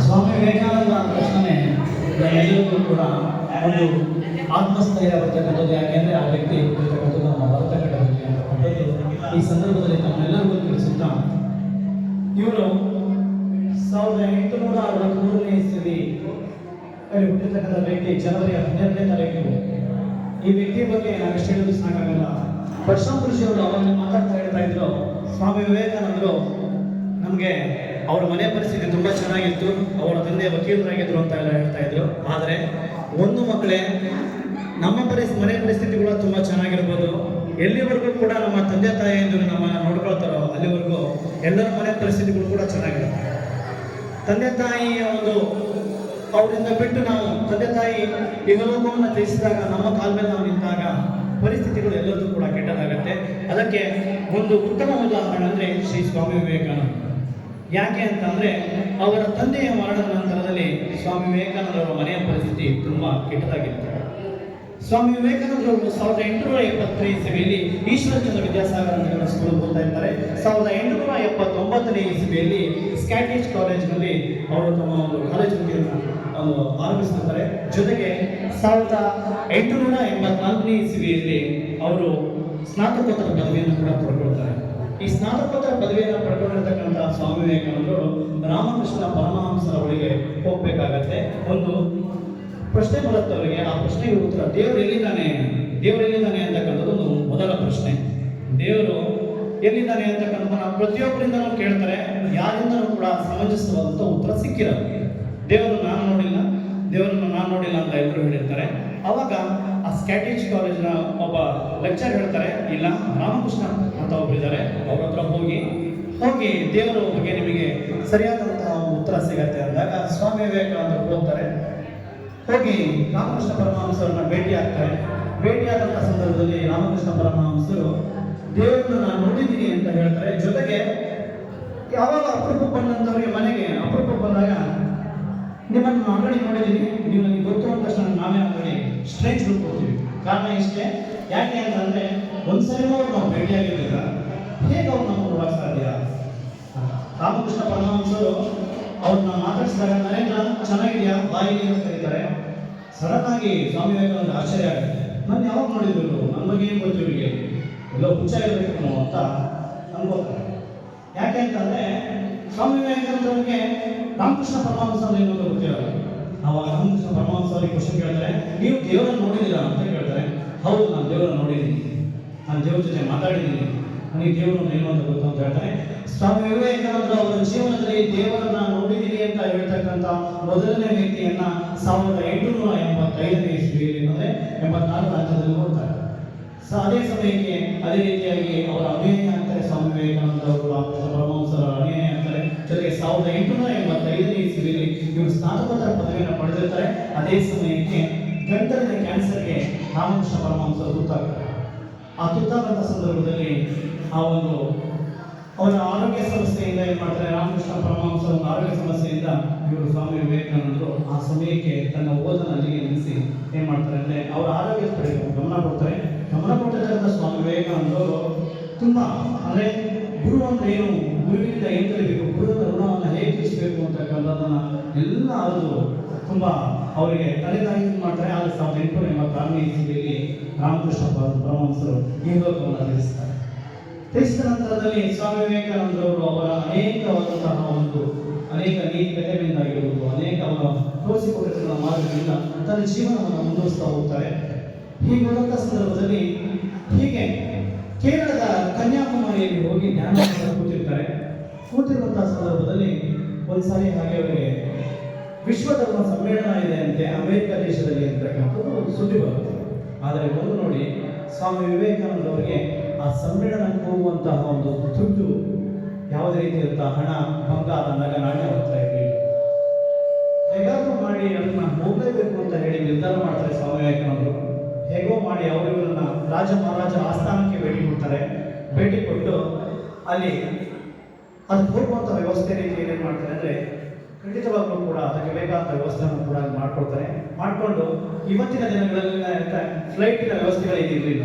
ಸ್ವಾಮಿ ವಿವೇಕಾನಂದ ಅಂದ ತಕ್ಷಣವೇ ಎಲ್ಲರಿಗೂ ಕೂಡ ಒಂದು ಆತ್ಮಸ್ಥೈರ್ಯ ಬರ್ತಕ್ಕಂಥದ್ದು. ಯಾಕೆಂದರೆ ಆ ವ್ಯಕ್ತಿ ಹುಟ್ಟಿರ್ತಕ್ಕಂಥದ್ದು ನಮ್ಮ ಭಾರತ ಖಂಡದಲ್ಲಿ ಅಂತಕ್ಕಂಥದ್ದು ಈ ಸಂದರ್ಭದಲ್ಲಿ ನಮ್ಮೆಲ್ಲರಿಗೂ ತಿಳಿಸುತ್ತಾ, ಇವರು 1863ನೇ ಇಸ್ವಿ ಹುಟ್ಟಿರ್ತಕ್ಕಂಥ ವ್ಯಕ್ತಿ. ಜನವರಿ 12ನೇ ತಾರೀಕು ಈ ವ್ಯಕ್ತಿಯ ಬಗ್ಗೆ ನಾವು ಎಷ್ಟು ಹೇಳಿದ್ರು ಸಾಕಾಗಲ್ಲ. ಪರಶುರಾಮಕೃಷಿಯವರು ಅವರನ್ನು ಮಾತಾಡ್ತಾ ಹೇಳ್ತಾ ಇದ್ರು, ಸ್ವಾಮಿ ವಿವೇಕಾನಂದರು ನಮಗೆ ಅವರ ಮನೆ ಪರಿಸ್ಥಿತಿ ತುಂಬ ಚೆನ್ನಾಗಿತ್ತು, ಅವರ ತಂದೆ ವಕೀಲರಾಗಿದ್ದರು ಅಂತ ಎಲ್ಲ ಹೇಳ್ತಾ ಇದ್ರು. ಆದರೆ ಒಂದು ಮಕ್ಕಳೇ, ನಮ್ಮ ಮನೆ ಪರಿಸ್ಥಿತಿ ಕೂಡ ತುಂಬ ಚೆನ್ನಾಗಿರ್ಬೋದು, ಎಲ್ಲಿವರೆಗೂ ಕೂಡ ನಮ್ಮ ತಂದೆ ತಾಯಿಯಂದರು ನಮ್ಮನ್ನು ನೋಡ್ಕೊಳ್ತಾರೋ ಅಲ್ಲಿವರೆಗೂ ಎಲ್ಲರ ಮನೆ ಪರಿಸ್ಥಿತಿಗಳು ಕೂಡ ಚೆನ್ನಾಗಿರುತ್ತೆ. ತಂದೆ ತಾಯಿಯ ಒಂದು ಅವರಿಂದ ಬಿಟ್ಟು ನಾವು ತಂದೆ ತಾಯಿ ಇಹಲೋಕವನ್ನು ತ್ಯಜಿಸಿದಾಗ ನಮ್ಮ ಕಾಲ ಮೇಲೆ ನಾವು ನಿಂತಾಗ ಪರಿಸ್ಥಿತಿಗಳು ಎಲ್ಲರಿಗೂ ಕೂಡ ಕೆಟ್ಟದಾಗತ್ತೆ. ಅದಕ್ಕೆ ಒಂದು ಉತ್ತಮ ಉದಾಹರಣೆ ಅಂದರೆ ಶ್ರೀ ಸ್ವಾಮಿ ವಿವೇಕಾನಂದ. ಯಾಕೆ ಅಂತಂದರೆ ಅವರ ತಂದೆಯ ಮರಣದ ನಂತರದಲ್ಲಿ ಸ್ವಾಮಿ ವಿವೇಕಾನಂದರವರ ಮನೆಯ ಪರಿಸ್ಥಿತಿ ತುಂಬ ಕೆಟ್ಟದಾಗಿತ್ತು. ಸ್ವಾಮಿ ವಿವೇಕಾನಂದರವರು 1873 ಇಸವಿಯಲ್ಲಿ ಈಶ್ವರಚಂದ್ರ ವಿದ್ಯಾಸಾಗರ ನಗರ ಸ್ಕೂಲ್ ಓದ್ತಾ ಇರ್ತಾರೆ. 1879ನೇ ಇಸವಿಯಲ್ಲಿ ಸ್ಕಾಟಿಷ್ ಕಾಲೇಜಿನಲ್ಲಿ ಅವರು ತಮ್ಮ ಒಂದು ಕಾಲೇಜ್ ಆರಂಭಿಸುತ್ತಾರೆ. ಜೊತೆಗೆ 1884ನೇ ಇಸವಿಯಲ್ಲಿ ಅವರು ಸ್ನಾತಕೋತ್ತರ ಪದವಿಯನ್ನು ಕೂಡ ಪಡ್ಕೊಳ್ತಾರೆ. ಈ ಸ್ನಾತಕೋತ್ತರ ಪದವಿಯನ್ನು ಪಡ್ಕೊಂಡಿರ್ತಕ್ಕಂಥ ಸ್ವಾಮಿ ವಿವೇಕಾನಂದರು ರಾಮಕೃಷ್ಣ ಪರಮಹಂಸರ ಬಳಿಗೆ ಹೋಗ್ಬೇಕಾಗತ್ತೆ. ಒಂದು ಪ್ರಶ್ನೆ ಬರುತ್ತೆ ಅವರಿಗೆ. ಆ ಪ್ರಶ್ನೆಗೆ ಉತ್ತರ ದೇವರು ಎಲ್ಲಿದ್ದಾನೆ ಅಂತಕ್ಕಂಥದ್ದು ಒಂದು ಮೊದಲ ಪ್ರಶ್ನೆ. ದೇವರು ಎಲ್ಲಿದ್ದಾನೆ ಅಂತಕ್ಕಂಥ ಪ್ರತಿಯೊಬ್ಬರಿಂದನೂ ಕೇಳ್ತಾರೆ, ಯಾರಿಂದನೂ ಕೂಡ ಸಮಂಜಸವಾದಂಥ ಉತ್ತರ ಸಿಕ್ಕಿರೋದು. ದೇವರನ್ನು ನಾನು ನೋಡಿಲ್ಲ ಅಂತ ಎಲ್ಲರೂ ಹೇಳಿರ್ತಾರೆ. ಅವಾಗ ಆ ಸ್ಕಾಟಿಷ್ ಕಾಲೇಜಿನ ಒಬ್ಬ ಲೆಕ್ಚರ್ ಹೇಳ್ತಾರೆ, ಇಲ್ಲ ರಾಮಕೃಷ್ಣ ಅಂತ ಒಬ್ಬರಿದ್ದಾರೆ, ಅವ್ರ ಹತ್ರ ಹೋಗಿ ದೇವರ ಬಗ್ಗೆ ನಿಮಗೆ ಸರಿಯಾದಂತಹ ಉತ್ತರ ಸಿಗತ್ತೆ ಅಂದಾಗ ಸ್ವಾಮಿ ವಿವೇಕಾನಂದರು ಹೋಗ್ತಾರೆ. ಹೋಗಿ ರಾಮಕೃಷ್ಣ ಪರಮಹಂಸರನ್ನ ಭೇಟಿಯಾದಂಥ ಸಂದರ್ಭದಲ್ಲಿ ರಾಮಕೃಷ್ಣ ಪರಮಹಂಸರು ದೇವರನ್ನು ನಾನು ನೋಡಿದ್ದೀನಿ ಅಂತ ಹೇಳ್ತಾರೆ. ಜೊತೆಗೆ ಯಾವಾಗ ಅಪರೂಪ ಬಂದಂಥವ್ರಿಗೆ ಮನೆಗೆ ಅಪರೂಪ ಬಂದಾಗ ನಿಮ್ಮನ್ನು ಅಂಗಡಿ ನೋಡಿದ್ದೀನಿ, ನೀವು ನನಗೆ ಗೊತ್ತು ಅಂದ ತಕ್ಷಣ ನಾವೇ ಅಂಗಡಿ ಸ್ಟ್ರೇಂಜ್ ಲುಕ್ ಕೊಡ್ತೀವಿ. ಕಾರಣ ಇಷ್ಟೇ. ಯಾಕೆ ಅಂತಂದರೆ ಒಂದ್ಸರಿನೂ ಅವ್ರು ನಾವು ಭೇಟಿಯಾಗಿರ್ಲಿಲ್ಲ, ಹೇಗೆ ಅವ್ರು ನಮ್ಮ ನೋಡೋಕೆ ಸಾಧ್ಯ? ರಾಮಕೃಷ್ಣ ಪರಮಹಂಸರು ಅವ್ರನ್ನ ಮಾತಾಡಿಸಿದಾಗ ನರೇಂದ್ರ ಚೆನ್ನಾಗಿದೆಯಾ ಬಾಯಿಗೆ ಅಂತ ಕರೀತಾರೆ. ಸಡನ್ ಆಗಿ ಸ್ವಾಮಿ ವಿವೇಕಾನಂದ ಆಶ್ಚರ್ಯ ಆಗುತ್ತೆ, ನಾನು ಯಾವಾಗ ನೋಡಿದ್ರು, ನನ್ನ ಬಗ್ಗೆ ಏನು ಗೊತ್ತು ಇವರಿಗೆ, ಎಲ್ಲೋ ಹುಚ್ಚ ಇರಬೇಕು ಅಂತ ಅನ್ಕೋತಾರೆ. ಯಾಕೆ ಅಂತಂದರೆ ಸ್ವಾಮಿ ವಿವೇಕಾನಂದರಿಗೆ ರಾಮಕೃಷ್ಣ ಪರಮಹಂಸ ಅಂದ್ರೆ ಏನು ಗೊತ್ತಿರಲ್ಲ. ಅವಾಗ ರಾಮಕೃಷ್ಣ ಪರಮಹಂಸ ಅವರಿಗೆ ಕ್ವಶನ್ ಕೇಳ್ತಾರೆ, ನೀವು ದೇವರನ್ನು ನೋಡಿದ್ದೀರಾ ಅಂತ ಕೇಳ್ತಾರೆ. ಹೌದು, ನಾನು ದೇವರನ್ನು ನೋಡಿದ್ದೀನಿ, ನಾನು ದೇವ್ರ ಜೊತೆ ಮಾತಾಡಿದ್ದೀನಿ, ನನಗೆ ದೇವರನ್ನು ಏನು ಅಂತ ಗೊತ್ತು ಅಂತ ಹೇಳ್ತಾರೆ. ಸ್ವಾಮಿ ವಿವೇಕಾನಂದರು ಅವರ ಜೀವನದಲ್ಲಿ ದೇವರನ್ನ ನೋಡಿದ್ದೀನಿ ಅಂತ ಹೇಳ್ತಕ್ಕಂಥ ಮೊದಲನೇ ವ್ಯಕ್ತಿಯನ್ನ 1885ನೇ ಇಸವಿಯಲ್ಲಿ ಅಂದರೆ 84 ರಾಜ್ಯದಲ್ಲಿ ನೋಡ್ತಾರೆ. ಅದೇ ಸಮಯಕ್ಕೆ ಅದೇ ರೀತಿಯಾಗಿ ಅವರ ಅನುಯಾಯಿ ಅಂತಾರೆ ಸ್ವಾಮಿ ವಿವೇಕಾನಂದ ಅವರು, ರಾಮಕೃಷ್ಣ ಪರಮಹಂಸರ ಅನುಯಾಯಿ ಅಂತಾರೆ. ಜೊತೆಗೆ 1885ನೇ ಇಸವಿಯಲ್ಲಿ ಇವರು ಸ್ನಾತಕೋತ್ತರ ಪದವಿಯನ್ನು ಪಡೆದಿರ್ತಾರೆ. ಅದೇ ಸಮಯಕ್ಕೆ ಗಂಟಲಿನ ಕ್ಯಾನ್ಸರ್ಗೆ ರಾಮಕೃಷ್ಣ ಪರಮಹಂಸರು ತುತ್ತಾಗ್ತಾರೆ. ಆ ತುತ್ತಾದಂಥ ಸಂದರ್ಭದಲ್ಲಿ ಅವರ ಆರೋಗ್ಯ ಸಮಸ್ಯೆಯಿಂದ ಏನು ಮಾಡ್ತಾರೆ, ರಾಮಕೃಷ್ಣ ಪರಮಹಂಸರ ಆರೋಗ್ಯ ಸಮಸ್ಯೆಯಿಂದ ಇವರು ಸ್ವಾಮಿ ವಿವೇಕಾನಂದರು ಆ ಸಮಯಕ್ಕೆ ತನ್ನ ಓದನ್ನು ಅಲ್ಲಿಗೆ ನಿಲ್ಲಿಸಿ ಏನು ಮಾಡ್ತಾರೆ ಅಂದರೆ ಅವರ ಆರೋಗ್ಯ ಕಡೆ ಗಮನ ಕೊಡ್ತಕ್ಕಂಥ ಸ್ವಾಮಿ ವಿವೇಕಾನಂದರು ತುಂಬ ಅಂದರೆ ಗುರು ಅಂದರೆ ಏನು, ಗುರುವಿನಿಂದ ಏನು ಕಲಿಬೇಕು, ಗುರುವಿನ ಋಣವನ್ನು ಹೇಗೆ ತೀರಿಸಬೇಕು ಅಂತಕ್ಕಂಥದ್ದನ್ನು ಎಲ್ಲ ಅದು ತುಂಬ ಅವರಿಗೆ ತಲೆದಾಗಿ ಮಾಡ್ತಾರೆ. ಆದರೆ 1886ನೇ ಇಸವಿಯಲ್ಲಿ ರಾಮಕೃಷ್ಣ ಪರಮಹಂಸರು ಈ ಲೋಕವನ್ನು ತಿಳಿಸಿದ ನಂತರದಲ್ಲಿ ಸ್ವಾಮಿ ವಿವೇಕಾನಂದರವರು ಅವರ ಅನೇಕ ನೀತಿಕತೆಗಳಿಂದಾಗಿರುವುದು, ಅನೇಕ ಅವರ ತೋರಿಸಿಕೊಟ್ಟಿರುವ ಮಾರ್ಗಗಳಿಂದ ತನ್ನ ಜೀವನವನ್ನು ಮುಂದುವರಿಸ್ತಾ ಹೋಗ್ತಾರೆ. ಹೀಗಿರುವಂಥ ಸಂದರ್ಭದಲ್ಲಿ ಹೀಗೆ ಕೇರಳದ ಕನ್ಯಾಕುಮಾರಿಯಲ್ಲಿ ಹೋಗಿ ಧ್ಯಾನ ಕೂತಿರುವಂಥ ಸಂದರ್ಭದಲ್ಲಿ ಒಂದ್ಸಾರಿ ಹಾಗೆ ಅವರಿಗೆ ವಿಶ್ವಧರ್ಮ ಸಮ್ಮೇಳನ ಇದೆ ಅಂತೆ ಅಮೆರಿಕ ದೇಶದಲ್ಲಿ ಅಂತಕ್ಕಂಥದ್ದು ಒಂದು ಸುದ್ದಿ ಬರುತ್ತೆ. ಆದರೆ ಒಂದು ನೋಡಿ, ಸ್ವಾಮಿ ವಿವೇಕಾನಂದವರಿಗೆ ಆ ಸಮ್ಮೇಳನಕ್ಕೆ ಹೋಗುವಂತಹ ಒಂದು ದುಡ್ಡು ಯಾವುದೇ ರೀತಿಯಂತಹ ಹಣ, ಬಂಗಾರ, ನಾಣ್ಯ ಬರ್ತಾ ಇರಲಿಲ್ಲ. ಹೇಗಾದರೂ ಮಾಡಿ ಅದನ್ನ ಹೋಗಲೇಬೇಕು ಅಂತ ಹೇಳಿ ನಿರ್ಧಾರ ಮಾಡ್ತಾರೆ ಸ್ವಾಮಿ ವಿವೇಕಾನಂದರು. ಹೇಗೋ ಮಾಡಿ ಅವರಿವರನ್ನ ರಾಜ ಮಹಾರಾಜ ಆಸ್ಥಾನಕ್ಕೆ ಭೇಟಿ ಕೊಟ್ಟು ಅಲ್ಲಿ ಅದಕ್ಕೆ ಹೋಗುವಂಥ ವ್ಯವಸ್ಥೆ ರೀತಿ ಏನೇನು ಮಾಡ್ತಾರೆ ಅಂದರೆ ಖಂಡಿತವಾಗ್ಲೂ ಕೂಡ ಅದಕ್ಕೆ ಬೇಕಾದ ವ್ಯವಸ್ಥೆಯನ್ನು ಕೂಡ ಮಾಡಿಕೊಂಡು ಇವತ್ತಿನ ದಿನಗಳಲ್ಲಿ ಫ್ಲೈಟಿನ ವ್ಯವಸ್ಥೆಗಳಿರಲಿಲ್ಲ.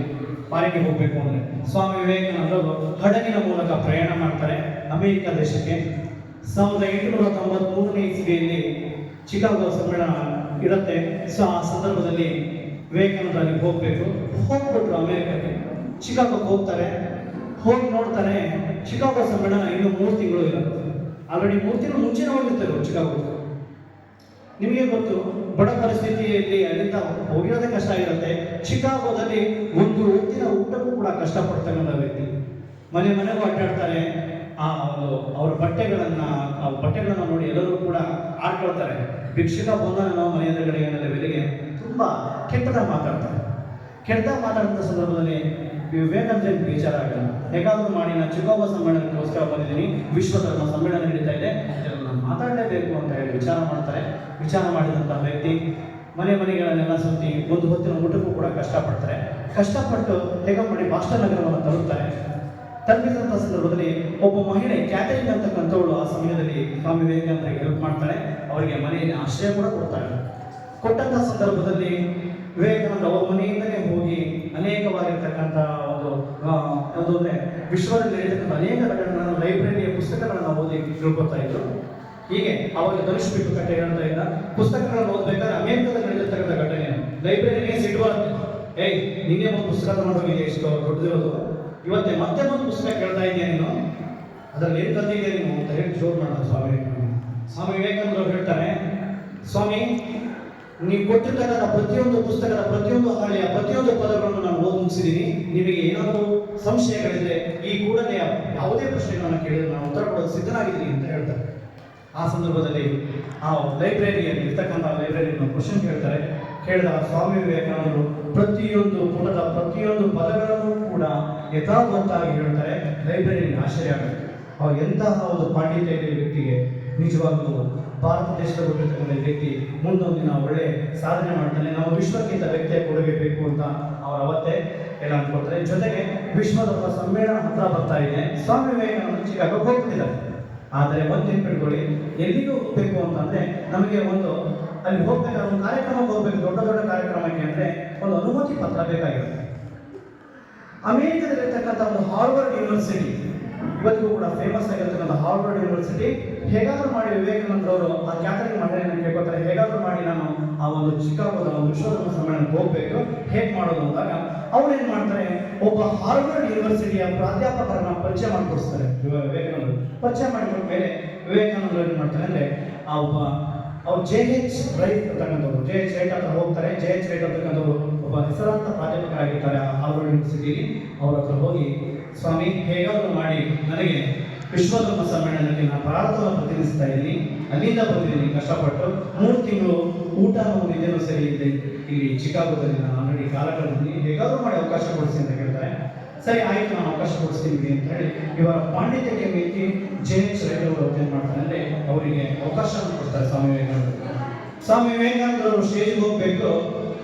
ಪಾರಿಗೆ ಹೋಗಬೇಕು ಅಂದರೆ ಸ್ವಾಮಿ ವಿವೇಕಾನಂದರು ಹಡಗಿನ ಮೂಲಕ ಪ್ರಯಾಣ ಮಾಡ್ತಾರೆ ಅಮೆರಿಕ ದೇಶಕ್ಕೆ. 1893ನೇ ಇಸ್ವಿಯಲ್ಲಿ ಚಿಕಾಗೋ ಸಮ್ಮೇಳನ ಇರುತ್ತೆ. ಸೊ ಆ ಸಂದರ್ಭದಲ್ಲಿ ವಿವೇಕಾನಂದ ಅಲ್ಲಿಗೆ ಹೋಗ್ಬಿಟ್ರು ಅಮೆರಿಕಕ್ಕೆ. ಚಿಕಾಗೋಗೆ ಹೋಗ್ತಾರೆ, ಹೋಗಿ ನೋಡ್ತಾರೆ ಚಿಕಾಗೋ ಸಮ್ಮೇಳನ ಇನ್ನು 3 ತಿಂಗಳು ಇರುತ್ತೆ. ಆಲ್ರೆಡಿ 3 ತಿಂಗಳು ಮುಂಚೆನೇ ಹೋಗಿರ್ತಾರೆ ಚಿಕಾಗೋ. ನಿಮಗೆ ಗೊತ್ತು, ಬಡ ಪರಿಸ್ಥಿತಿಯಲ್ಲಿ ಅಲ್ಲಿಂದ ಹೋಗಿರೋದೇ ಕಷ್ಟ ಆಗಿರುತ್ತೆ. ಚಿಕಾಗೋದಲ್ಲಿ ಒಂದು ಹೊತ್ತಿನ ಊಟಕ್ಕೂ ಕೂಡ ಕಷ್ಟಪಡ್ತಕ್ಕಂಥ ವ್ಯಕ್ತಿ. ಮನೆಗೂ ಅಡ್ಡಾಡ್ತಾರೆ. ಅವರ ಬಟ್ಟೆಗಳನ್ನ ನೋಡಿ ಎಲ್ಲರೂ ಕೂಡ ಆಡ್ಕೊಳ್ತಾರೆ. ಭಿಕ್ಷುಕ ಬಂದ ನಾವು ಮನೆ ಎದುರುಗಡೆ ಬೆಲೆಗೆ ತುಂಬಾ ಕೆಟ್ಟದಾಗ ಮಾತಾಡ್ತಾರೆ. ಕೆಟ್ಟದಾಗ ಮಾತಾಡಿದ ಸಂದರ್ಭದಲ್ಲಿ ವಿವೇಕಾನಂದ ಬೇಜಾರಾಗಲ್ಲ. ಹೇಗಾದ್ರೂ ಮಾಡಿ ನಾನು ಚಿಕಾಗೋ ಸಮ್ಮೇಳನಕ್ಕೋಸ್ಕರ ಬಂದಿದ್ದೀನಿ, ವಿಶ್ವ ಧರ್ಮ ಸಮ್ಮೇಳನ ನಡೀತಾ ಇದೆ, ನಾನು ಮಾತಾಡಲೇಬೇಕು ಅಂತ ಹೇಳಿ ವಿಚಾರ ಮಾಡ್ತಾರೆ. ವಿಚಾರ ಮಾಡಿದಂತಹ ವ್ಯಕ್ತಿ ಮನೆಗಳನ್ನೆಲ್ಲ ಸುತ್ತಿ ಒಂದು ಹೊತ್ತಿನ ಊಟಕ್ಕೂ ಕೂಡ ಕಷ್ಟಪಟ್ಟು ಹೇಗೋ ಮಾಡಿ ಬಾಸ್ಟನ್ ನಗರವನ್ನು ತಲುಪ್ತಾರೆ. ತಲುಪಿದಂತಹ ಸಂದರ್ಭದಲ್ಲಿ ಒಬ್ಬ ಮಹಿಳೆ ಕ್ಯಾಥರಿನ್ ಅಂತಕ್ಕಂಥವಳು ಆ ಸಮಯದಲ್ಲಿ ಸ್ವಾಮಿ ವಿವೇಕಾನಂದರಿಗೆ ಹೆಲ್ಪ್ ಮಾಡ್ತಾಳೆ. ಅವರಿಗೆ ಮನೆಯಲ್ಲಿ ಆಶ್ರಯ ಕೂಡ ಕೊಡ್ತಾಳೆ. ಕೊಟ್ಟಂತಹ ಸಂದರ್ಭದಲ್ಲಿ ವಿವೇಕಾನಂದ ಅವ್ರ ಮನೆಯಿಂದಲೇ ಹೋಗಿ ಅನೇಕವಾಗಿರ್ತಕ್ಕಂಥ ಒಂದು ವಿಶ್ವದಲ್ಲಿ ನಡೀತಕ್ಕಂಥ ಅನೇಕ ಘಟನೆಗಳನ್ನು, ಲೈಬ್ರರಿಯ ಪುಸ್ತಕಗಳನ್ನು ಓದಿ ತಿಳ್ಕೊತಾ ಇದ್ರು. ಹೀಗೆ ಅವಾಗ ಧನುಷ್ ಬಿಟ್ಟು ಕಟ್ಟೆ ಹೇಳ್ತಾ ಇದ್ದ, ಪುಸ್ತಕಗಳನ್ನು ಓದ್ಬೇಕಾದ್ರೆ ಅಮೆರಿಕದಲ್ಲಿ ನಡೆದಿರ್ತಕ್ಕಂಥ ಘಟನೆ ಲೈಬ್ರರಿಗೆ ಸಿಟ್ಟು ಬರುತ್ತೆ. ನಿನ್ನೆ ಒಂದು ಪುಸ್ತಕ ತಗೊಂಡೋಗಿದೆ, ಎಷ್ಟು ದೊಡ್ಡದಿರೋದು, ಇವತ್ತೇ ಮತ್ತೆ ಒಂದು ಪುಸ್ತಕ ಕೇಳ್ತಾ ಇದೆಯಾ ನೀನು, ಅದರಲ್ಲಿ ಏನು ತಂದಿದ್ಯಾ ನೀನು ಅಂತ ಹೇಳಿ ಜೋರು ಮಾಡ್ತಾರೆ ಸ್ವಾಮಿ ವಿವೇಕಾನಂದ ಅವರು ಹೇಳ್ತಾರೆ, ಸ್ವಾಮಿ ನೀವು ಕೊಟ್ಟಿರ್ತಕ್ಕಂಥ ಪ್ರತಿಯೊಂದು ಪುಸ್ತಕದ ಪ್ರತಿಯೊಂದು ಹಾಳೆಯ ಪ್ರತಿಯೊಂದು ಪದಗಳನ್ನು ನಾನು ಓದಿ ಮುಗಿಸಿದ್ದೀನಿ. ನಿಮಗೆ ಏನಾದರೂ ಸಂಶಯಗಳಿದ್ರೆ ಈ ಕೂಡಲೇ ಯಾವುದೇ ಪ್ರಶ್ನೆಗಳನ್ನು ಕೇಳಿದ್ರೆ ನಾನು ಉತ್ತರ ಕೊಡೋದು ಸಿದ್ಧನಾಗಿದ್ದೀನಿ ಅಂತ ಹೇಳ್ತಾರೆ. ಆ ಸಂದರ್ಭದಲ್ಲಿ ಆ ಲೈಬ್ರರಿಯಲ್ಲಿ ಇರ್ತಕ್ಕಂಥ ಲೈಬ್ರರಿಯನ್ನು ಕ್ವಶನ್ ಕೇಳಿದ ಸ್ವಾಮಿ ವಿವೇಕಾನಂದರು ಪ್ರತಿಯೊಂದು ಪುಟದ ಪ್ರತಿಯೊಂದು ಪದಗಳನ್ನು ಕೂಡ ಯಥಾವತ್ತಾಗಿ ಹೇಳ್ತಾರೆ. ಲೈಬ್ರರಿಯಲ್ಲಿ ಆಶ್ಚರ್ಯ ಆಗುತ್ತೆ. ಅವ್ರು ಎಂತಹ ಒಂದು ಪಾಂಡಿತ್ಯ ಇದೆ ವ್ಯಕ್ತಿಗೆ. ನಿಜವಾಗ್ಲೂ ಭಾರತ ದೇಶದ ಗೊತ್ತಿರ್ತಕ್ಕಂಥ ವ್ಯಕ್ತಿ ಮುಂದೊಂದು ದಿನ ಒಳ್ಳೆ ಸಾಧನೆ ಮಾಡ್ತಾನೆ, ನಾವು ವಿಶ್ವಕ್ಕಿಂತ ವ್ಯಕ್ತಿಯ ಕೊಡುಗೆ ಬೇಕು ಅಂತ ಅವರು ಅವತ್ತೇ ಎಲ್ಲ ಅನ್ಕೊಳ್ತಾರೆ. ಜೊತೆಗೆ ವಿಶ್ವದ ಸಮ್ಮೇಳನ ಹತ್ರ ಬರ್ತಾ ಇದೆ. ಸ್ವಾಮಿ ವಿವೇಕಾನಂದ ಚಿಕಾಗೋಗೆ ಹೋಗ್ತಿದ್ದಾರೆ. ಆದರೆ ಒಂದು ನೆನ್ಪಿಟ್ಕೊಳ್ಳಿ, ಎಲ್ಲಿಗೂ ಹೋಗ್ಬೇಕು ಅಂತಂದ್ರೆ ನಮಗೆ ಅಲ್ಲಿ ಹೋಗ್ಬೇಕಾದ್ರೆ ಒಂದು ಕಾರ್ಯಕ್ರಮಕ್ಕೆ ಹೋಗ್ಬೇಕು, ದೊಡ್ಡ ಕಾರ್ಯಕ್ರಮಕ್ಕೆ ಅಂದ್ರೆ ಒಂದು ಅನುಮತಿ ಪತ್ರ ಬೇಕಾಗಿರುತ್ತೆ. ಅಮೆರಿಕದಲ್ಲಿರ್ತಕ್ಕಂಥ ಒಂದು ಹಾರ್ವರ್ಡ್ ಯೂನಿವರ್ಸಿಟಿ, ಇವತ್ತಿಗೂ ಕೂಡ ಫೇಮಸ್ ಆಗಿರ್ತಕ್ಕಂಥ ಹಾರ್ವರ್ಡ್ ಯೂನಿವರ್ಸಿಟಿ, ಹೇಗಾದ್ರೂ ಮಾಡಿ ವಿವೇಕಾನಂದರವರು ಆ ಕ್ಯಾಥರಿನ್ ಮಹಿಳೆಯನ್ನು ಕೇಳ್ಕೊತಾರೆ, ಹೇಗಾದ್ರೂ ಮಾಡಿ ನಾನು ಆ ಒಂದು ಚಿಕಾಗೋದ ಒಂದು ವಿಶ್ವಧರ್ಮ ಸಮ್ಮೇಳನಕ್ಕೆ ಹೋಗ್ಬೇಕು, ಹೇಗೆ ಮಾಡೋದು ಅಂದಾಗ ಅವ್ರು ಏನ್ ಮಾಡ್ತಾರೆ, ಒಬ್ಬ ಹಾರ್ವರ್ಡ್ ಯೂನಿವರ್ಸಿಟಿಯ ಪ್ರಾಧ್ಯಾಪಕರನ್ನ ಪರಿಚಯ ಮಾಡಿಕೊಡ್ತಾರೆ. ವಿವೇಕಾನಂದರು ಪರಿಚಯ ಮಾಡಿಕೊಂಡ ಮೇಲೆ ವಿವೇಕಾನಂದರು ಏನ್ ಮಾಡ್ತಾರೆ ಅಂದ್ರೆ ಅವ್ರು JH ರೈಟ್ ಅಂತಕ್ಕಂಥವ್ರು, JH ರೈಟ್ ಹತ್ರ ಹೋಗ್ತಾರೆ. JH ರೈಟ್ ಅಂತಕ್ಕಂಥವ್ರು ಒಬ್ಬ ಹೆಸರಾಂತ ಪ್ರಾಧ್ಯಾಪಕರಾಗಿರ್ತಾರೆ ಹಾರ್ವರ್ಡ್ ಯೂನಿವರ್ಸಿಟಿಲಿ. ಅವ್ರ ಹತ್ರ ಹೋಗಿ, ಸ್ವಾಮಿ ಹೇಗಾದ್ರೂ ಮಾಡಿ ನನಗೆ ವಿಶ್ವಧರ್ಮ ಸಮ್ಮೇಳನಕ್ಕೆ ನಾನು ಭಾರತವನ್ನು ಪ್ರತಿನಿಧಿಸ್ತಾ ಇದ್ದೀನಿ, ಅಲ್ಲಿಂದ ಬಂದಿದ್ದೀನಿ ಕಷ್ಟಪಟ್ಟು, 3 ತಿಂಗಳು ಊಟ ನಿದ್ದೆನೂ ಸರಿ ಇದೆ ಇಲ್ಲಿ ಚಿಕಾಗೋದಲ್ಲಿ, ನಾನು ಆಲ್ರೆಡಿ ಕಾಲ ಕಳೆದಿದ್ದೀನಿ, ಹೇಗಾದ್ರೂ ಮಾಡಿ ಅವಕಾಶ ಕೊಡಿಸಿ ಅಂತ ಹೇಳ್ತಾರೆ. ಸರಿ ಆಯ್ತು, ನಾನು ಅವಕಾಶ ಕೊಡಿಸ್ತೀನಿ ಅಂತ ಹೇಳಿ ಇವರ ಪಾಂಡಿತ್ಯಕ್ಕೆ ಮಿತಿ JH ರೈಟ್ ಅವರು ಏನು ಮಾಡ್ತಾರೆ ಅಂದ್ರೆ ಅವರಿಗೆ ಅವಕಾಶ ಕೊಡ್ತಾರೆ ಸ್ವಾಮಿ ವಿವೇಕಾನಂದರು ಸ್ಟೇಜ್ಗೆ ಹೋಗ್ಬೇಕು.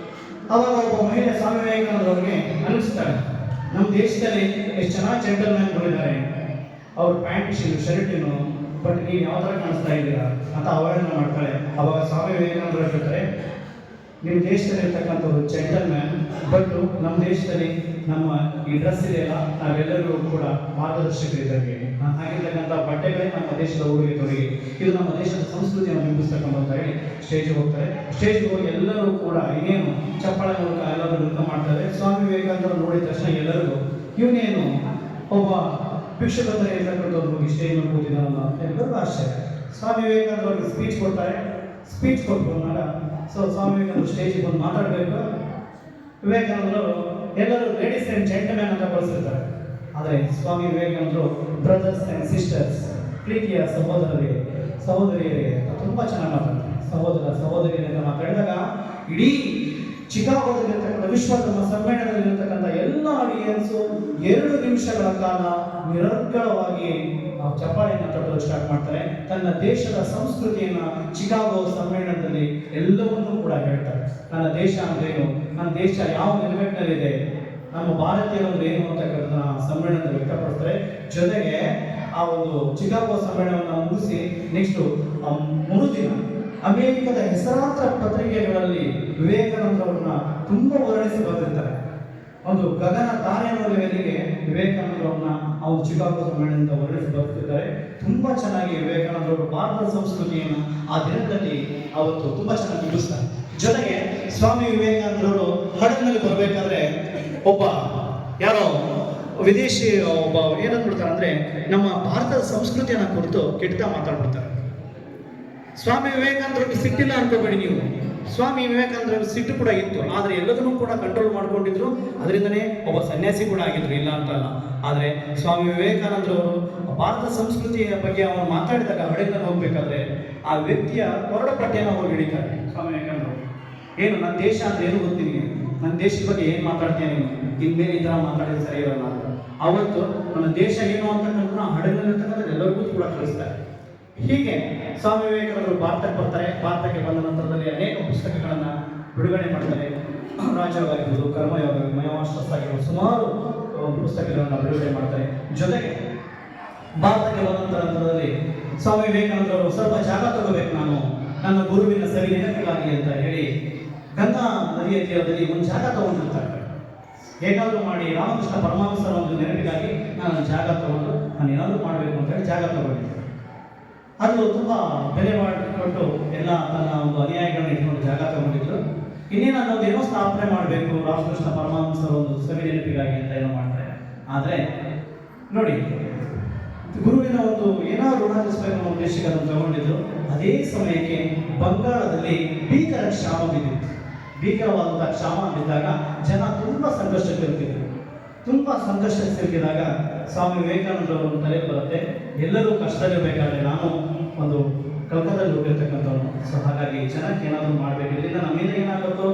ಅವಾಗ ಒಬ್ಬ ಮಹಿಳೆ ಸ್ವಾಮಿ ವಿವೇಕಾನಂದರವ್ರಿಗೆ ಅನಿಸ್ತಾರೆ, ನಮ್ಮ ದೇಶದಲ್ಲಿ ಎಷ್ಟು ಚೆನ್ನಾಗಿ ಜೆಂಟಲ್ಮ್ಯಾನ್ಗಳಿದ್ದಾರೆ, ಅವ್ರ ಪ್ಯಾಂಟ್ ಶರ್ಟಿನು, ಬಟ್ ನೀವು ಯಾವ ಥರ ಕಾಣಿಸ್ತಾ ಇದ್ದೀರಾ ಅಂತ ಅವಳನ್ನ ಮಾಡ್ತಾಳೆ. ಅವಾಗ ಸ್ವಾಮಿ ವಿವೇಕಾನಂದರು ಹೇಳ್ತಾರೆ, ನಿಮ್ಮ ದೇಶದಲ್ಲಿ ಇರ್ತಕ್ಕಂಥವ್ರು ಜೆಂಟಲ್ಮ್ಯಾನ್, ಬಟ್ ನಮ್ಮ ದೇಶದಲ್ಲಿ ನಮ್ಮ ಈ ಡ್ರೆಸ್ ಇದೆಯಲ್ಲ, ನಾವೆಲ್ಲರಿಗೂ ಕೂಡ ಮಾರ್ಗದರ್ಶಕರಿದ್ದಾಗೆ, ಹಾಗಿರ್ತಕ್ಕಂಥ ಬಟ್ಟೆಗಳೇ ನಮ್ಮ ದೇಶದ ಉಡುಗೆ ತೊಡುಗೆ, ಇದು ನಮ್ಮ ದೇಶದ ಸಂಸ್ಕೃತಿಯನ್ನು ಬಿಂಬಿಸ್ತಕ್ಕಂಥ ಅಂತ ಹೇಳಿ ಸ್ಟೇಜ್ಗೆ ಹೋಗ್ತಾರೆ. ಸ್ಟೇಜ್ಗೆ ಹೋಗಿ ಎಲ್ಲರೂ ಕೂಡ ಇನ್ನೇನು ಚಪ್ಪಾಳೆ ಮೂಲಕ ಎಲ್ಲರೂ ನೃತ್ಯ ಮಾಡ್ತಾರೆ. ಸ್ವಾಮಿ ವಿವೇಕಾನಂದರು ನೋಡಿದ ತಕ್ಷಣ ಎಲ್ಲರಿಗೂ ಇವನೇನು ಒಬ್ಬ ಭಿಕ್ಷುಕರ ಇರ್ತಕ್ಕಂಥವ್ರು ಹೋಗಿ ಸ್ಟೇಜ್ ಮೇಲೆ ಕೂತಿದ್ದಾರಲ್ಲ ಅಂತ ಎಲ್ಲರಿಗೂ ಆಶ್ಚರ್ಯ. ಸ್ವಾಮಿ ವಿವೇಕಾನಂದರು ಅವ್ರಿಗೆ ಸ್ಪೀಚ್ ಕೊಡ್ತಾರೆ. ಸ್ಪೀಚ್ ಕೊಟ್ಕೊಂಡಾಗ ಸ್ವಾಮಿ ವಿವೇಕಾನಂದರು ಸ್ಟೇಜಿಗೆ ಬಂದು ಮಾತಾಡಬೇಕು. ವಿವೇಕಾನಂದರು ಎಲ್ಲರೂ ಲೇಡೀಸ್ ಆ್ಯಂಡ್ ಜೆಂಟಲ್ಮ್ಯಾನ್ ಅಂತ ಬಳಸಿರ್ತಾರೆ. ಆದರೆ ಸ್ವಾಮಿ ವಿವೇಕಾನಂದರು ಬ್ರದರ್ಸ್ ಆ್ಯಂಡ್ ಸಿಸ್ಟರ್ಸ್, ಪ್ರೀತಿಯ ಸಹೋದರಿಯರೇ ತುಂಬ ಚೆನ್ನಾಗಿ ಮಾತಾಡ್ತಾರೆ. ಸಹೋದರಿಯರೇ ಅಂತ ಮಾತಾಡಿದಾಗ ಇಡೀ ಚಿಕಾಗೋದಲ್ಲಿರ್ತಕ್ಕಂಥ ವಿಶ್ವಧರ್ಮ ಸಮ್ಮೇಳನದಲ್ಲಿರ್ತಕ್ಕಂಥ ಎಲ್ಲ ಆಡಿಯನ್ಸು 2 ನಿಮಿಷಗಳ ಕಾಲ ನಿರರ್ಗಳವಾಗಿ ಚಪ್ಪಾಳೆಯನ್ನು ತಟ್ಟಲು ಸ್ಟಾರ್ಟ್ ಮಾಡ್ತಾರೆ. ತನ್ನ ದೇಶದ ಸಂಸ್ಕೃತಿಯನ್ನು ಚಿಕಾಗೋ ಸಮ್ಮೇಳನದಲ್ಲಿ ಎಲ್ಲವನ್ನೂ ಕೂಡ ಹೇಳ್ತಾರೆ. ನನ್ನ ದೇಶ ಅಂದ್ರೇನು, ನನ್ನ ದೇಶ ಯಾವ ನೆಲೆಗಟ್ಟಿನಲ್ಲಿದೆ, ನಮ್ಮ ಭಾರತೀಯರು ಅಂದ್ರೆ ಏನು ಅಂತಕ್ಕಂಥ ಸಮ್ಮೇಳನದಲ್ಲಿ ವ್ಯಕ್ತಪಡಿಸ್ತಾರೆ. ಜೊತೆಗೆ ಆ ಒಂದು ಚಿಕಾಗೋ ಸಮ್ಮೇಳನವನ್ನು ಮುಗಿಸಿ ನೆಕ್ಸ್ಟ್ ಮರುದಿನ ಅಮೆರಿಕದ ಹೆಸರಾಂತ ಪತ್ರಿಕೆಗಳಲ್ಲಿ ವಿವೇಕಾನಂದರವ್ರನ್ನ ತುಂಬಾ ವರ್ಣಿಸಿ ಬಂದಿರ್ತಾರೆ. ಒಂದು ಗಗನ ತಾರೆ ಲೆವೆಲ್ಗೆ ವಿವೇಕಾನಂದರವ್ರನ್ನ ಅವರು ಚಿಕಾಗೋ ಸಮ್ಮೇಳನದಿಂದ ವರ್ಣಿಸಿ ಬರ್ತಿದ್ದಾರೆ. ತುಂಬಾ ಚೆನ್ನಾಗಿ ವಿವೇಕಾನಂದರು ಭಾರತದ ಸಂಸ್ಕೃತಿಯನ್ನು ಆ ದಿನದಲ್ಲಿ ಅವತ್ತು ತುಂಬಾ ಚೆನ್ನಾಗಿ ಬಿಡಿಸ್ತಾರೆ. ಜೊತೆಗೆ ಸ್ವಾಮಿ ವಿವೇಕಾನಂದರು ಹಡಗಿನಲ್ಲಿ ಬರಬೇಕಾದ್ರೆ ಒಬ್ಬ ಯಾರೋ ವಿದೇಶಿ ಒಬ್ಬ ಏನಂದ್ಬಿಡ್ತಾರೆ ಅಂದ್ರೆ ನಮ್ಮ ಭಾರತದ ಸಂಸ್ಕೃತಿಯನ್ನ ಕುರಿತು ಕೆಟ್ಟ ಮಾತಾಡ್ಬಿಡ್ತಾರೆ. ಸ್ವಾಮಿ ವಿವೇಕಾನಂದರಿಗೆ ಸಿಟ್ಟಿಲ್ಲ ಅನ್ಕೋಬೇಡಿ ನೀವು. ಸ್ವಾಮಿ ವಿವೇಕಾನಂದರಿಗೆ ಸಿಟ್ಟು ಕೂಡ ಇತ್ತು, ಆದ್ರೆ ಎಲ್ಲದನ್ನೂ ಕೂಡ ಕಂಟ್ರೋಲ್ ಮಾಡ್ಕೊಂಡಿದ್ರು. ಅದರಿಂದನೇ ಒಬ್ಬ ಸನ್ಯಾಸಿ ಕೂಡ ಆಗಿದ್ರು, ಇಲ್ಲ ಅಂತಲ್ಲ. ಆದ್ರೆ ಸ್ವಾಮಿ ವಿವೇಕಾನಂದರವರು ಭಾರತ ಸಂಸ್ಕೃತಿಯ ಬಗ್ಗೆ ಅವರು ಮಾತಾಡಿದಾಗ ಹಡಗಿನಲ್ಲಿ ಹೋಗ್ಬೇಕಾದ್ರೆ ಆ ವ್ಯಕ್ತಿಯ ಕೊರಡಪಟ್ಟೆಯನ್ನು ಅವರು ಹಿಡಿತಾರೆ. ಸ್ವಾಮಿ ವಿವೇಕಾನಂದರು ಏನು ನನ್ನ ದೇಶ ಅಂದ್ರೆ ಏನು ಗೊತ್ತೀನಿ, ನನ್ನ ದೇಶದ ಬಗ್ಗೆ ಏನು ಮಾತಾಡ್ತೀಯ ನೀನು, ಇನ್ಮೇಲೆ ಈ ಥರ ಮಾತಾಡಿದ್ರೆ ಸರಿ ಇರಲ್ಲ ಅಂತ. ಅವತ್ತು ನನ್ನ ದೇಶ ಏನು ಅಂತಕ್ಕಂಥ ಹಡಗಿನಲ್ಲಿರ್ತಕ್ಕಂಥ ಎಲ್ಲರಿಗೂ ಕೂಡ ಕಳಿಸ್ತಾರೆ. ಹೀಗೆ ಸ್ವಾಮಿ ವಿವೇಕಾನಂದರು ಭಾರತಕ್ಕೆ ಬರ್ತಾರೆ. ಭಾರತಕ್ಕೆ ಬಂದ ನಂತರದಲ್ಲಿ ಅನೇಕ ಪುಸ್ತಕಗಳನ್ನು ಬಿಡುಗಡೆ ಮಾಡ್ತಾರೆ. ರಾಜಯೋಗ ಆಗಿರ್ಬೋದು, ಕರ್ಮಯೋಗ, ಮಯೋವಾಸ್ತಸ್ ಆಗಿರ್ಬೋದು, ಸುಮಾರು ಪುಸ್ತಕಗಳನ್ನು ಬಿಡುಗಡೆ ಮಾಡ್ತಾರೆ. ಜೊತೆಗೆ ಭಾರತಕ್ಕೆ ಬಂದ ನಂತರದಲ್ಲಿ ಸ್ವಾಮಿ ವಿವೇಕಾನಂದರು ಸ್ವಲ್ಪ ಜಾಗ ತಗೋಬೇಕು, ನಾನು ನನ್ನ ಗುರುವಿನ ಸರಿ ನೆನಪಿಗಾಗಿ ಅಂತ ಹೇಳಿ ಗಂಗಾ ನದಿಯ ತೀರದಲ್ಲಿ ಒಂದು ಜಾಗ ತಗೊಂಡಿರ್ತಾರೆ. ಹೇಗಾದರೂ ಮಾಡಿ ರಾಮಕೃಷ್ಣ ಪರಮಹಂಸರ ಒಂದು ನೆನಪಿಗಾಗಿ ನಾನು ಜಾಗ ತಗೊಂಡು ನಾನು ಏನಾದರೂ ಮಾಡಬೇಕು ಅಂತ ಹೇಳಿ ಜಾಗ ತಗೊಂಡಿದ್ದೆ. ಅದು ತುಂಬಾ ಬೆಲೆ ಮಾಡಿಕೊಟ್ಟು ಎಲ್ಲ ತನ್ನ ಒಂದು ಅನುಯಾಯಿಗಳನ್ನ ಇಟ್ಕೊಂಡು ಜಾಗ ತಗೊಂಡಿದ್ರು. ಇನ್ನೇನು ಅನ್ನೋದು ಏನೋ ಸ್ಥಾಪನೆ ಮಾಡಬೇಕು ರಾಮಕೃಷ್ಣ ಪರಮಹಂಸರ ಒಂದು ಸವಿ ನೆನಪಿಗಾಗಿ ಅಂತ ಏನೋ ಮಾಡ್ತಾರೆ. ಆದರೆ ನೋಡಿ, ಗುರುವಿನ ಒಂದು ಏನಾದ್ರು ಋಣಾಗಿಸಬೇಕು ಅನ್ನೋ ಉದ್ದೇಶಕ್ಕೆ ಅದನ್ನು ತಗೊಂಡಿದ್ರು. ಅದೇ ಸಮಯಕ್ಕೆ ಬಂಗಾಳದಲ್ಲಿ ಭೀಕರ ಕ್ಷಾಮ ಬಿದ್ದಿತ್ತು. ಭೀಕರವಾದಂತಹ ಕ್ಷಾಮ ಬಿದ್ದಾಗ ಜನ ತುಂಬಾ ಸಂಕಷ್ಟಕ್ಕೆ ಸಿಲುಕಿದಾಗ ಸ್ವಾಮಿ ವಿವೇಕಾನಂದರವರು ತಲೆ ಬರುತ್ತೆ, ಎಲ್ಲರೂ ಕಷ್ಟದಲ್ಲಿರಬೇಕಾದ್ರೆ ನಾನು ಒಂದು ಕಲ್ಕತ್ತಾದಲ್ಲಿ ಹೋಗಿರ್ತಕ್ಕಂಥವ್ರು, ಸೊ ಹಾಗಾಗಿ ಜನಕ್ಕೆ ಏನಾದರೂ ಮಾಡಬೇಕು, ಇದರಿಂದ ನಮ್ಮಿಂದ ಏನಾಗುತ್ತೋ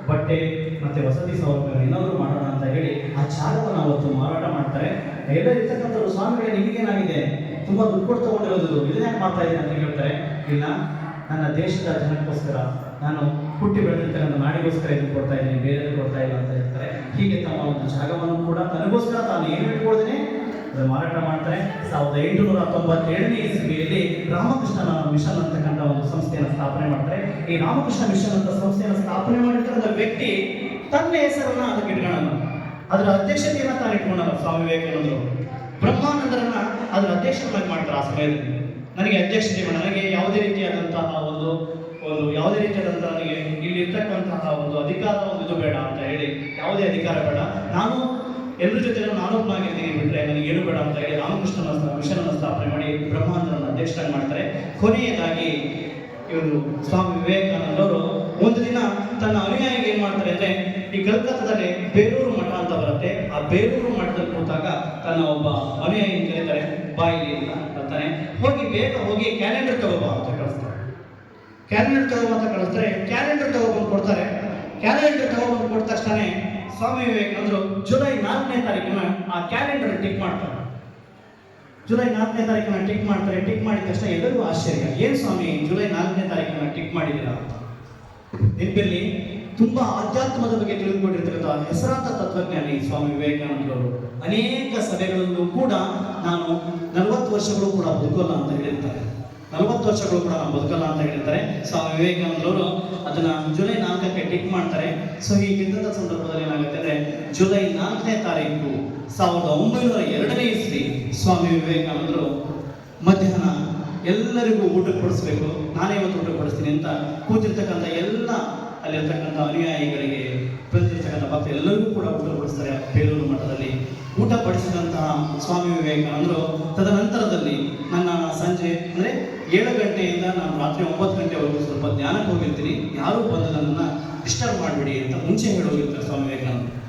ಬಟ್ಟೆ ಮತ್ತೆ ವಸತಿ ಸೌಲಭ್ಯ ಏನಾದರೂ ಮಾಡೋಣ ಅಂತ ಹೇಳಿ ಆ ಜಾಗವನ್ನು ಅವತ್ತು ಮಾರಾಟ ಮಾಡ್ತಾರೆ. ಎಲ್ಲ ಇರ್ತಕ್ಕಂಥವ್ರು ಸ್ವಾಮಿಗಳೇ ನಿಮಗೇನಾಗಿದೆ, ತುಂಬಾ ದುಡ್ಡು ಕೊಟ್ಟು ತಗೊಂಡಿರೋದು, ಇದನ್ನೇ ಮಾಡ್ತಾ ಇದ್ದೀನಿ ಅಂತ ಹೇಳ್ತಾರೆ. ಇಲ್ಲ, ನನ್ನ ದೇಶದ ಜನಕ್ಕೋಸ್ಕರ, ನಾನು ಹುಟ್ಟಿ ಬೆಳೆದಿರ್ತಕ್ಕಂಥ ನಾಡಿಗೋಸ್ಕರ ಇದು ಕೊಡ್ತಾ ಇದ್ದೀನಿ, ಬೇರೆ ಕೊಡ್ತಾ ಇಲ್ಲ ಅಂತ ಹೇಳ್ತಾರೆ. ಹೀಗೆ ತಮ್ಮ ಒಂದು ಜಾಗವನ್ನು ಕೂಡ ತನಗೋಸ್ಕರ ತಾನು ಏನು ಇಟ್ಕೊಳ್ದೇನೆ ಮಾರಾಟ ಮಾಡ್ತಾರೆ. 1897ನೇ ಇಸವಿಯಲ್ಲಿ ರಾಮಕೃಷ್ಣನ ಮಿಷನ್ ಅಂತಕ್ಕಂಥ ಒಂದು ಸಂಸ್ಥೆಯನ್ನು ಸ್ಥಾಪನೆ ಮಾಡ್ತಾರೆ. ಈ ರಾಮಕೃಷ್ಣ ಮಿಷನ್ ಅಂತ ಸಂಸ್ಥೆಯನ್ನು ಸ್ಥಾಪನೆ ಮಾಡಿರ್ತಕ್ಕಂಥ ವ್ಯಕ್ತಿ ತನ್ನ ಹೆಸರನ್ನ ಅದಕ್ಕೆ ಇಟ್ಕೊಳ್ಳಲ್ಲ, ಅದರ ಅಧ್ಯಕ್ಷತೆಯನ್ನ ತಾನು ಇಟ್ಕೊಂಡಲ್ಲ. ಸ್ವಾಮಿ ವಿವೇಕಾನಂದರು ಬ್ರಹ್ಮಾನಂದರನ್ನ ಅದರ ಅಧ್ಯಕ್ಷರನ್ನಾಗಿ ಮಾಡ್ತಾರೆ. ಆ ಸಮಯದಲ್ಲಿ ನನಗೆ ಅಧ್ಯಕ್ಷತೆ ಬೇಡ, ನನಗೆ ಯಾವುದೇ ರೀತಿಯಾದಂತಹ ಒಂದು ನನಗೆ ಇಲ್ಲಿ ಇರ್ತಕ್ಕಂತಹ ಒಂದು ಅಧಿಕಾರ ಒಂದು ಇದು ಬೇಡ ಅಂತ ಹೇಳಿ, ಯಾವುದೇ ಅಧಿಕಾರ ಬೇಡ, ನಾನು ಎಲ್ಲರ ಜೊತೆ ನಾನೊಬ್ಬನಾಗಿರ್ತೀನಿ ಬಿಟ್ರೆ ನನಗೆ ಏನು ಬೇಡ ಅಂತ ಹೇಳಿ ರಾಮಕೃಷ್ಣನ ಮಿಷನ್ ಅನ್ನು ಸ್ಥಾಪನೆ ಮಾಡಿ ಬ್ರಹ್ಮಾನಂದರನ್ನು ಅಧ್ಯಕ್ಷರಾಗಿ ಮಾಡ್ತಾರೆ. ಕೊನೆಯದಾಗಿ ಇವರು ಸ್ವಾಮಿ ವಿವೇಕಾನಂದವರು ಒಂದು ದಿನ ತನ್ನ ಅನುಯಾಯಿಗೆ ಏನ್ ಮಾಡ್ತಾರೆ ಅಂದ್ರೆ, ಈ ಕಲ್ಕತ್ತಾದಲ್ಲಿ ಬೇಲೂರು ಮಠ ಅಂತ ಬರುತ್ತೆ, ಆ ಬೇಲೂರು ಮಠದಲ್ಲಿ ಕೂತಾಗ ತನ್ನ ಒಬ್ಬ ಅನುಯಾಯಿ ಕರೀತಾರೆ, ಬಾಯಿಲಿ ಅಂತ ಬರ್ತಾನೆ, ಬೇಗ ಹೋಗಿ ಕ್ಯಾಲೆಂಡರ್ ತಗೋಬಾ ಅಂತ ಕಳಿಸ್ತಾರೆ. ಕ್ಯಾಲೆಂಡರ್ ತಗೊಬಂದು ಕೊಡ್ತಾರೆ. ಕ್ಯಾಲೆಂಡರ್ ತಗೊಬಂದು ಕೊಟ್ಟ ತಕ್ಷಣ ಸ್ವಾಮಿ ವಿವೇಕಾನಂದರು ಜುಲೈ 4ನೇ ತಾರೀಕಿನ ಆ ಕ್ಯಾಲೆಂಡರ್ ಟಿಕ್ ಮಾಡ್ತಾರೆ. ಜುಲೈ 4ನೇ ತಾರೀಕಿನ ಟಿಕ್ ಮಾಡ್ತಾರೆ. ಟಿಕ್ ಮಾಡಿದ ತಕ್ಷಣ ಎಲ್ಲರಿಗೂ ಆಶ್ಚರ್ಯ, ಏನು ಸ್ವಾಮಿ ಜುಲೈ 4ನೇ ತಾರೀಕಿನ ಟಿಕ್ ಮಾಡಿದ್ದೀರಾ ಅಂತ. ನೆನಪಿರಲಿ, ತುಂಬಾ ಆಧ್ಯಾತ್ಮದ ಬಗ್ಗೆ ತಿಳಿದುಕೊಂಡಿರ್ತಕ್ಕಂಥ ಹೆಸರಾಂತ ತತ್ವಜ್ಞಾನಿ ಸ್ವಾಮಿ ವಿವೇಕಾನಂದರವರು ಅನೇಕ ಸಭೆಗಳಲ್ಲೂ ಕೂಡ ನಾನು 40 ವರ್ಷಗಳು ಕೂಡ ಬದುಕಲ್ಲ ಅಂತ ಹೇಳಿರ್ತಾರೆ. 40 ವರ್ಷಗಳು ಕೂಡ ನಾವು ಬದುಕಲ್ಲ ಅಂತ ಹೇಳಿರ್ತಾರೆ. ಸ್ವಾಮಿ ವಿವೇಕಾನಂದರವರು ಅದನ್ನ ಜುಲೈ 4ಕ್ಕೆ ಟಿಕ್ ಮಾಡ್ತಾರೆ. ಸೊ ಈ ಯುದ್ಧದ ಸಂದರ್ಭದಲ್ಲಿ ಏನಾಗುತ್ತೆ ಅಂದ್ರೆ, ಜುಲೈ 4ನೇ ತಾರೀಕು 1902ನೇ ಇಸ್ವಿ ಸ್ವಾಮಿ ವಿವೇಕಾನಂದರು ಮಧ್ಯಾಹ್ನ ಎಲ್ಲರಿಗೂ ಊಟಕ್ಕೆ ಕೊಡಿಸ್ಬೇಕು, ನಾನೇ ಇವತ್ತು ಊಟ ಕೊಡಿಸ್ತೀನಿ ಅಂತ ಕೂತಿರ್ತಕ್ಕಂಥ ಎಲ್ಲ ಅಲ್ಲಿರ್ತಕ್ಕಂಥ ಅನುಯಾಯಿಗಳಿಗೆ, ಬಂದಿರ್ತಕ್ಕಂಥ ಭಕ್ತ ಎಲ್ಲರಿಗೂ ಕೂಡ ಊಟ ಕೊಡಿಸ್ತಾರೆ. ಬೇಲೂರು ಮಠದಲ್ಲಿ ಊಟ ಪಡಿಸಿದಂತಹ ಸ್ವಾಮಿ ವಿವೇಕಾನಂದರು ತದನಂತರದಲ್ಲಿ ನನ್ನ ಸಂಜೆ ಅಂದರೆ 7 ಗಂಟೆಯಿಂದ ನಾನು ರಾತ್ರಿ 9 ಗಂಟೆವರೆಗೂ ಸ್ವಲ್ಪ ಧ್ಯಾನಕ್ಕೆ ಹೋಗಿರ್ತೀನಿ, ಯಾರೂ ಬಂದು ನನ್ನನ್ನು ಡಿಸ್ಟರ್ಬ್ ಮಾಡಿಬಿಡಿ ಅಂತ ಮುಂಚೆ ಹೇಳೋಗಿರ್ತಾರೆ ಸ್ವಾಮಿ ವಿವೇಕಾನಂದರು.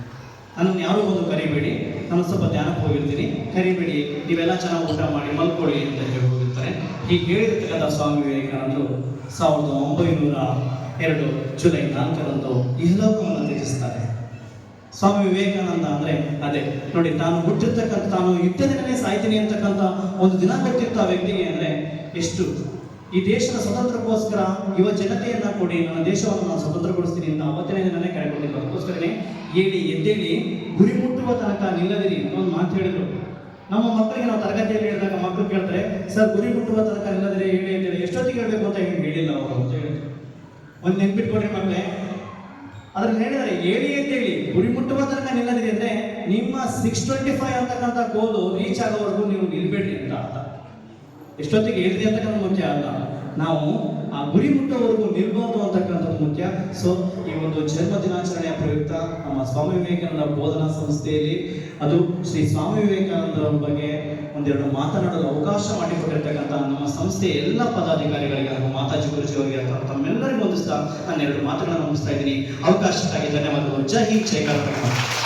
ನನ್ನನ್ನು ಯಾರೂ ಬಂದು ಕರಿಬೇಡಿ, ನಾನು ಸ್ವಲ್ಪ ಧ್ಯಾನಕ್ಕೆ ಹೋಗಿರ್ತೀನಿ, ಕರಿಬೇಡಿ, ನೀವೆಲ್ಲ ಚೆನ್ನಾಗಿ ಊಟ ಮಾಡಿ ಮಲ್ಕೊಳ್ಳಿ ಅಂತ ಹೇಳಿ ಹೋಗಿರ್ತಾರೆ. ಹೀಗೆ ಹೇಳಿರ್ತಕ್ಕಂಥ ಸ್ವಾಮಿ ವಿವೇಕಾನಂದರು 1902 ಜುಲೈ 4ರಂದು ಈ ಲೋಕವನ್ನು ತ್ಯಜಿಸ್ತಾರೆ. ಸ್ವಾಮಿ ವಿವೇಕಾನಂದ ಅಂದ್ರೆ ಅದೇ ನೋಡಿ, ತಾನು ಹುಟ್ಟಿರ್ತಕ್ಕಂಥ, ತಾನು ಯುದ್ಧದಿಂದಲೇ ಸಾಯ್ತೀನಿ ಅಂತಕ್ಕಂಥ ಒಂದು ದಿನ ಗೊತ್ತಿತ್ತು ಆ ವ್ಯಕ್ತಿಗೆ. ಅಂದ್ರೆ ಎಷ್ಟು ಈ ದೇಶದ ಸ್ವತಂತ್ರಕ್ಕೋಸ್ಕರ ಯುವ ಜನತೆಯನ್ನ ಕೊಡಿ, ನನ್ನ ದೇಶವನ್ನು ನಾನು ಸ್ವತಂತ್ರಗೊಳಿಸ್ತೀನಿ ಅಂತ ಅವತ್ತಿನ ದಿನನೇ ಕೇಳ್ಕೊಂಡಿದ್ರು. ಅದಕ್ಕೋಸ್ಕರನೇ ಎದ್ದೇಳಿ ಗುರಿ ಮುಟ್ಟುವ ತನಕ ನಿಲ್ಲದಿರಿ ಒಂದು ಮಾತು ಹೇಳಿದ್ರು. ನಮ್ಮ ಮಕ್ಕಳಿಗೆ ನಾವು ತರಗತಿಯಲ್ಲಿ ಹೇಳಿದಾಗ ಮಕ್ಕಳು ಕೇಳ್ತಾರೆ, ಸರ್ ಗುರಿ ಮುಟ್ಟುವ ತನಕ ನಿಲ್ಲದಿರಿ ಹೇಳಿ, ಎಷ್ಟೊತ್ತಿಗೆ ಹೇಳ್ಬೇಕು ಅಂತ ಹೇಳಿಲ್ಲ ಅವರು ಅಂತ ಹೇಳಿದ್ರು. ಒಂದು ನೆನ್ಪಿಟ್ಕೊಡ್ರಿ ಮಕ್ಕಳೇ, ಅದ್ರಲ್ಲಿ ಹೇಳಿದರೆ ಎದ್ದೇಳಿ ಗುರಿ ಮುಟ್ಟುವ ತನಕ ನಿಲ್ಲದಿರಿ ಅಂದ್ರೆ ನಿಮ್ಮ 625 ಅಂತಕ್ಕಂಥ ಗೋಲು ರೀಚ್ ಆಗೋವರೆಗೂ ನೀವು ನಿಲ್ಬೇಡ್ರಿ ಅಂತ ಅರ್ಥ. ಎಷ್ಟೊತ್ತಿಗೆ ಹೇಳಿದೆ ಅಂತಕ್ಕಂಥ ಮುಖ್ಯ ಅಲ್ಲ, ನಾವು ಆ ಗುರಿ ಮುಟ್ಟೋವರೆಗೂ ನಿಲ್ಬೋದು ಅಂತಕ್ಕಂಥದ್ದು ಮುಖ್ಯ. ಸೊ ಈ ಒಂದು ಜನ್ಮ ದಿನಾಚರಣೆಯ ಪ್ರಯುಕ್ತ ನಮ್ಮ ಸ್ವಾಮಿ ವಿವೇಕಾನಂದ ಬೋಧನಾ ಸಂಸ್ಥೆಯಲ್ಲಿ ಅದು ಶ್ರೀ ಸ್ವಾಮಿ ವಿವೇಕಾನಂದರ ಬಗ್ಗೆ ಒಂದೆರಡು ಮಾತನಾಡಲು ಅವಕಾಶ ಮಾಡಿಕೊಟ್ಟಿರ್ತಕ್ಕಂಥ ನಮ್ಮ ಸಂಸ್ಥೆಯ ಎಲ್ಲ ಪದಾಧಿಕಾರಿಗಳಿಗೆ ಹಾಗೂ ಮಾತಾಜಿ ಗುರುಜಿಯವರಿಗೆ ತಮ್ಮೆಲ್ಲರಿಗೂ ಹೊಂದಿಸ್ತಾ ನಾನು ಎರಡು ಮಾತುಗಳನ್ನು ಮುಗಿಸ್ತಾ ಇದ್ದೀನಿ. ಅವಕಾಶಕ್ಕಾಗಿ ಧನ್ಯವಾದಗಳು. ಜೈ ಹಿಂದ್, ಜೈ ಕರ್ನಾಟಕ.